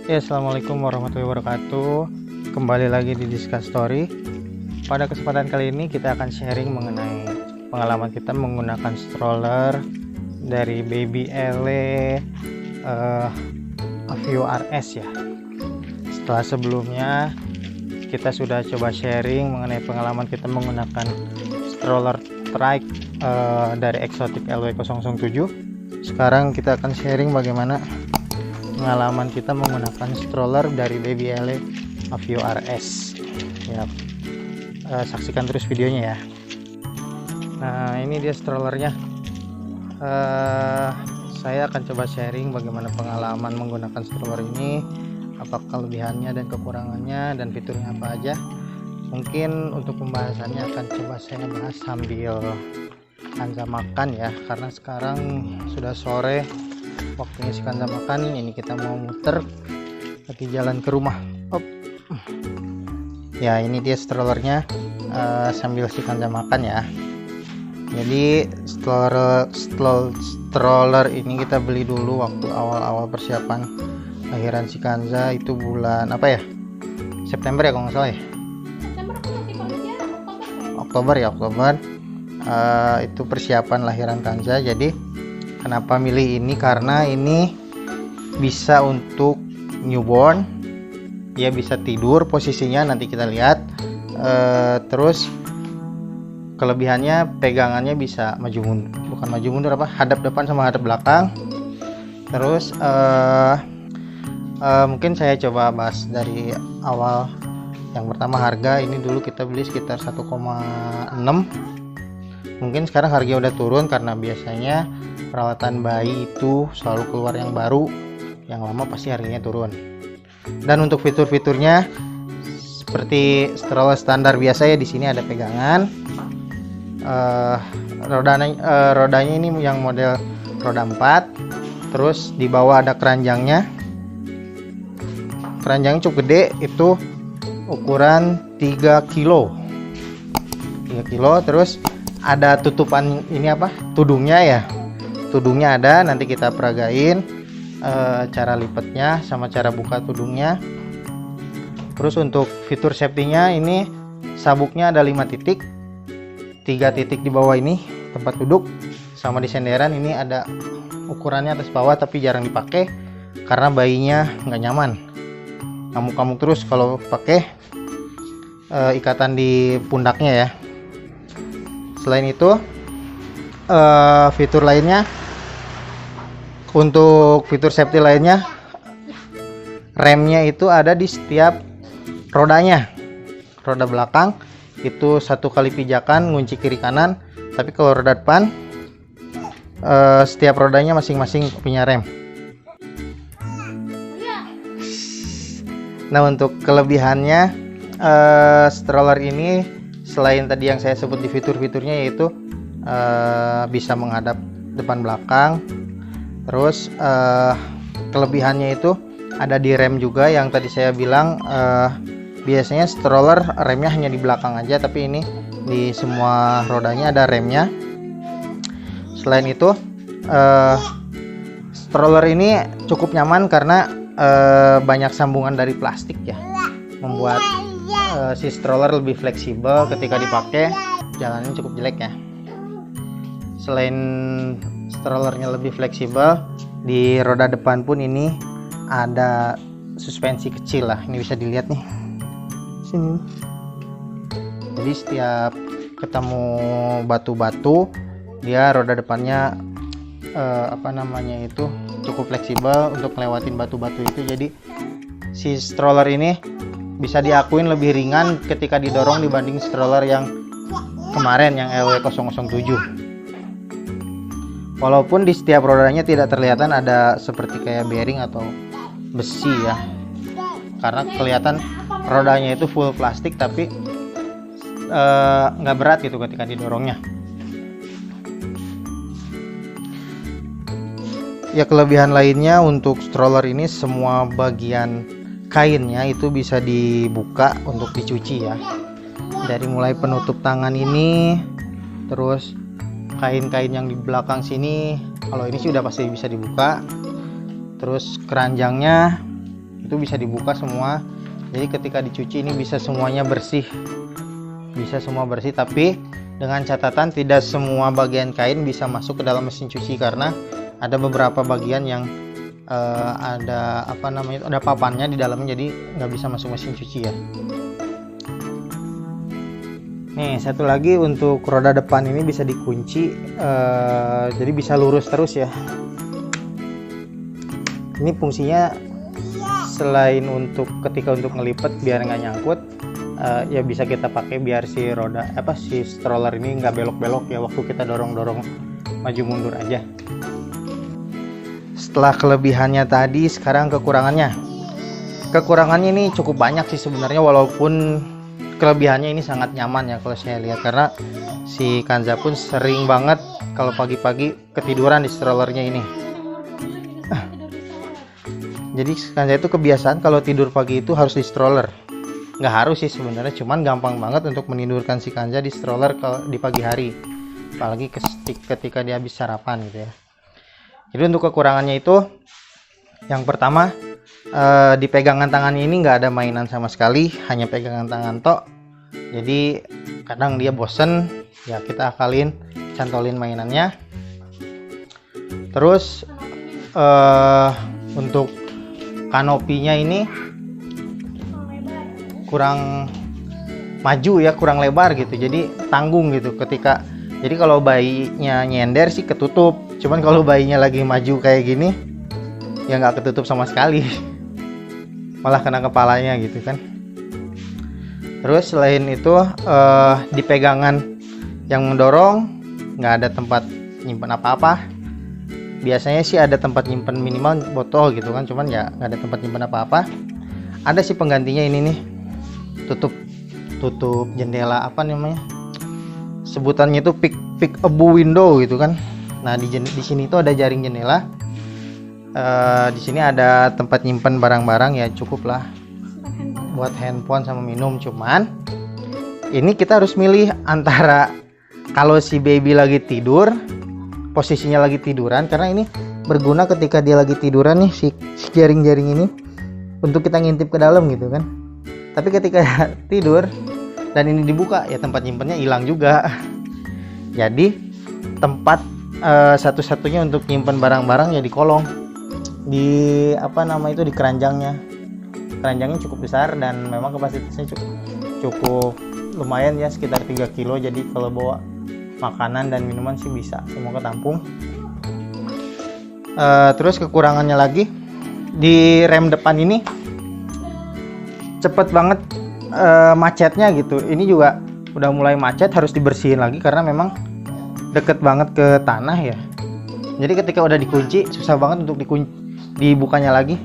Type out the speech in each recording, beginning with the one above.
Ya, assalamualaikum warahmatullahi wabarakatuh. Kembali lagi di Discuss Story. Pada kesempatan kali ini kita akan sharing mengenai pengalaman kita menggunakan stroller dari Baby Ele Avio RS ya. Setelah sebelumnya kita sudah coba sharing mengenai pengalaman kita menggunakan stroller trike dari Exotic LW007. Sekarang kita akan sharing bagaimana pengalaman kita menggunakan stroller dari Baby Ele Avio RS ya. Saksikan terus videonya ya. Nah, ini dia strollernya. Saya akan coba sharing bagaimana pengalaman menggunakan stroller ini, apa kelebihannya dan kekurangannya, dan fiturnya apa aja. Mungkin untuk pembahasannya akan coba saya bahas sambil kanza makan ya, karena sekarang sudah sore, waktunya si kanza makan. Ini kita mau muter lagi jalan ke rumah. Ya, ini dia strollernya, sambil si kanza makan ya. Jadi stroller ini kita beli dulu waktu awal-awal persiapan lahiran si kanza, itu bulan apa ya, September ya kalau nggak salah ya, Oktober ya, Oktober. Itu persiapan lahiran kanza. Jadi kenapa milih ini, karena ini bisa untuk newborn, dia bisa tidur posisinya, nanti kita lihat. Terus kelebihannya pegangannya bisa maju mundur, bukan maju mundur apa, hadap depan sama hadap belakang. Terus mungkin saya coba bahas dari awal. Yang pertama, harga. Ini dulu kita beli sekitar 1,6. Mungkin sekarang harganya udah turun karena biasanya perawatan bayi itu selalu keluar yang baru, yang lama pasti harganya turun. Dan untuk fitur-fiturnya seperti stroller standar biasa ya, di sini ada pegangan. Rodanya ini yang model roda 4. Terus di bawah ada keranjangnya. Keranjangnya cukup gede, itu ukuran 3 kilo. Terus ada tutupan ini apa, tudungnya ya. Tudungnya ada, nanti kita peragain cara lipatnya sama cara buka tudungnya. Terus untuk fitur safety-nya, ini sabuknya ada 5 titik, 3 titik di bawah ini tempat duduk, sama di senderan ini ada ukurannya atas bawah tapi jarang dipakai karena bayinya nggak nyaman, ngamuk-ngamuk terus kalau pakai ikatan di pundaknya ya. Selain itu fitur lainnya, untuk fitur safety lainnya, remnya itu ada di setiap rodanya. Roda belakang itu 1 kali pijakan ngunci kiri kanan, tapi kalau roda depan setiap rodanya masing-masing punya rem. Nah, untuk kelebihannya, stroller ini selain tadi yang saya sebut di fitur-fiturnya, yaitu bisa menghadap depan belakang. Terus kelebihannya itu ada di rem juga, yang tadi saya bilang biasanya stroller remnya hanya di belakang aja, tapi ini di semua rodanya ada remnya. Selain itu stroller ini cukup nyaman karena banyak sambungan dari plastik ya, membuat si stroller lebih fleksibel ketika dipakai. Jalannya cukup jelek ya. Selain strollernya lebih fleksibel, di roda depan pun ini ada suspensi kecil lah, ini bisa dilihat nih sini. Jadi setiap ketemu batu-batu, dia roda depannya cukup fleksibel untuk ngelewatin batu-batu itu. Jadi si stroller ini bisa diakuin lebih ringan ketika didorong dibanding stroller yang kemarin, yang LW007. Walaupun di setiap rodanya tidak terlihatan ada seperti kayak bearing atau besi ya, karena kelihatan rodanya itu full plastik, tapi nggak berat gitu ketika didorongnya. Ya, kelebihan lainnya untuk stroller ini, semua bagian kainnya itu bisa dibuka untuk dicuci ya. Dari mulai penutup tangan ini, terus kain-kain yang di belakang sini, kalau ini sih udah pasti bisa dibuka. Terus keranjangnya itu bisa dibuka semua, jadi ketika dicuci ini bisa semuanya bersih, bisa semua bersih. Tapi dengan catatan tidak semua bagian kain bisa masuk ke dalam mesin cuci, karena ada beberapa bagian yang ada ada papannya di dalamnya, jadi nggak bisa masuk mesin cuci ya. Nih satu lagi, untuk roda depan ini bisa dikunci, jadi bisa lurus terus ya. Ini fungsinya selain untuk ketika untuk ngelipet biar nggak nyangkut, ya bisa kita pakai biar si roda si stroller ini nggak belok-belok ya waktu kita dorong-dorong maju mundur aja. Setelah kelebihannya tadi, sekarang kekurangannya. Kekurangannya ini cukup banyak sih sebenarnya, walaupun kelebihannya ini sangat nyaman ya kalau saya lihat, karena si Kanza pun sering banget kalau pagi-pagi ketiduran di strollernya ini. Jadi Kanza itu kebiasaan kalau tidur pagi itu harus di stroller. Nggak harus sih sebenarnya, cuman gampang banget untuk menidurkan si Kanza di stroller kalau di pagi hari, apalagi ketika dia habis sarapan gitu ya. Jadi untuk kekurangannya itu, yang pertama, di pegangan tangan ini nggak ada mainan sama sekali, hanya pegangan tangan tok. Jadi kadang dia bosen ya, kita akalin, cantolin mainannya. Terus untuk kanopinya ini kurang maju ya, kurang lebar gitu, jadi tanggung gitu ketika. Jadi kalau bayinya nyender sih ketutup, cuman kalau bayinya lagi maju kayak gini ya nggak ketutup sama sekali, malah kena kepalanya gitu kan. Terus selain itu di pegangan yang mendorong nggak ada tempat nyimpen apa-apa. Biasanya sih ada tempat nyimpen minimal botol gitu kan, cuman ya nggak ada tempat nyimpen apa-apa. Ada sih penggantinya ini nih, tutup jendela, apa namanya sebutannya itu pick-a-boo window gitu kan. Nah di sini tuh ada jaring jendela, di sini ada tempat nyimpen barang-barang ya, cukup lah buat handphone sama minum. Cuman ini kita harus milih antara kalau si baby lagi tidur, posisinya lagi tiduran, karena ini berguna ketika dia lagi tiduran nih, si jaring-jaring ini untuk kita ngintip ke dalam gitu kan. Tapi ketika tidur dan ini dibuka ya, tempat nyimpennya hilang juga. Jadi tempat satu-satunya untuk nyimpen barang-barang ya di kolong, di di keranjangnya. Keranjangnya cukup besar dan memang kapasitasnya cukup lumayan ya, sekitar 3 kilo. Jadi kalau bawa makanan dan minuman sih bisa semua ketampung. Terus kekurangannya lagi, di rem depan ini cepet banget macetnya gitu. Ini juga udah mulai macet, harus dibersihin lagi karena memang deket banget ke tanah ya. Jadi ketika udah dikunci susah banget untuk dibukanya lagi.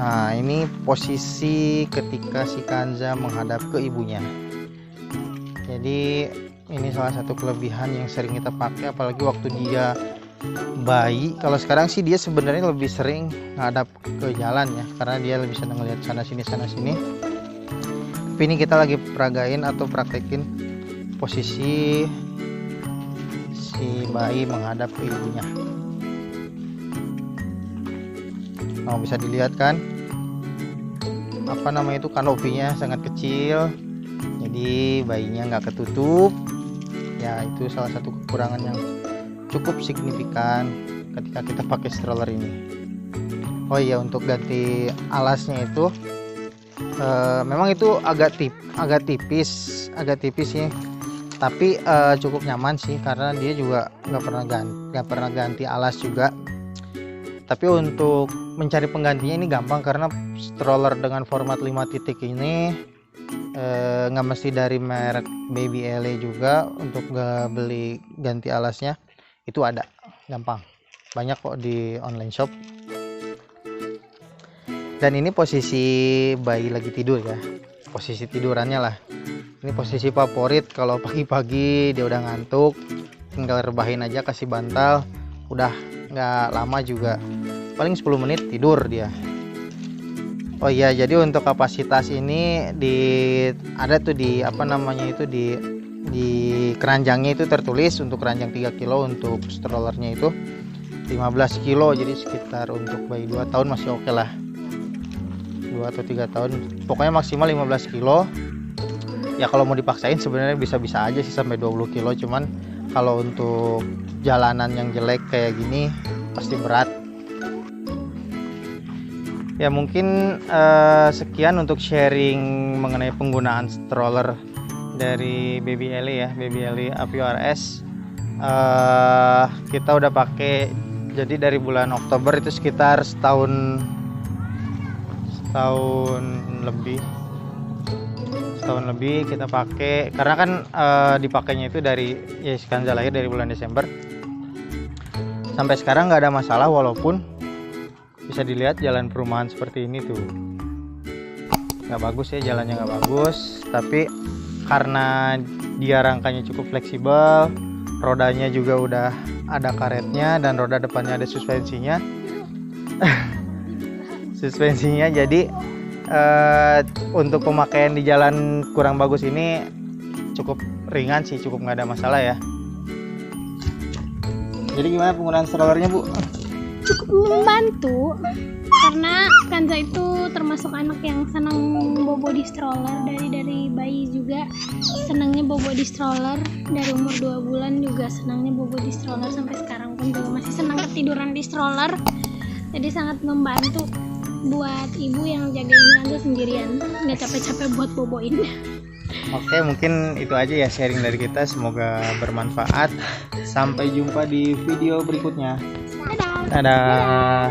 Nah ini posisi ketika si Kanza menghadap ke ibunya. Jadi ini salah satu kelebihan yang sering kita pakai, apalagi waktu dia bayi. Kalau sekarang sih dia sebenarnya lebih sering ngadap ke jalan ya, karena dia lebih senang ngeliat sana sini. Tapi ini kita lagi peragain atau praktekin posisi si bayi menghadap ke ibunya. Nah, bisa dilihat kan kanopinya sangat kecil, jadi bayinya nggak ketutup ya. Itu salah satu kekurangan yang cukup signifikan ketika kita pakai stroller ini. Oh iya, untuk ganti alasnya itu memang itu agak tipis sih, tapi cukup nyaman sih, karena dia juga nggak pernah ganti alas juga. Tapi untuk mencari penggantinya ini gampang, karena stroller dengan format 5 titik ini nggak mesti dari merek Baby LA juga. Untuk beli ganti alasnya itu ada, gampang, banyak kok di online shop. Dan ini posisi bayi lagi tidur ya, posisi tidurannya lah. Ini posisi favorit kalau pagi-pagi dia udah ngantuk, tinggal rebahin aja, kasih bantal, udah nggak lama juga, paling 10 menit tidur dia. Oh iya, jadi untuk kapasitas ini ada tuh di di keranjangnya itu tertulis untuk keranjang 3 kilo, untuk strollernya itu 15 kilo, jadi sekitar untuk bayi 2 tahun masih oke lah. 2 atau 3 tahun, pokoknya maksimal 15 kilo. Ya kalau mau dipaksain sebenarnya bisa-bisa aja sih sampai 20 kilo, cuman kalau untuk jalanan yang jelek kayak gini pasti berat. Ya mungkin sekian untuk sharing mengenai penggunaan stroller dari Baby Ellie ya, Baby Ellie Avio RS. Kita udah pakai, jadi dari bulan Oktober itu sekitar setahun lebih kita pakai, karena kan dipakainya itu dari ya Skanza lahir dari bulan Desember sampai sekarang nggak ada masalah, walaupun bisa dilihat jalan perumahan seperti ini tuh nggak bagus ya, jalannya nggak bagus, tapi karena dia rangkanya cukup fleksibel, rodanya juga udah ada karetnya, dan roda depannya ada suspensinya jadi untuk pemakaian di jalan kurang bagus ini cukup ringan sih, cukup nggak ada masalah ya. Jadi gimana penggunaan strollernya Bu? Cukup membantu, karena Skanza itu termasuk anak yang senang bobo di stroller, dari bayi juga senangnya bobo di stroller, dari umur 2 bulan juga senangnya bobo di stroller, sampai sekarang pun juga masih senang ketiduran di stroller. Jadi sangat membantu buat ibu yang jagain Skanza sendirian, nggak capek-capek buat boboin. Oke, mungkin itu aja ya sharing dari kita, semoga bermanfaat. Sampai jumpa di video berikutnya. Dadah. Dadah.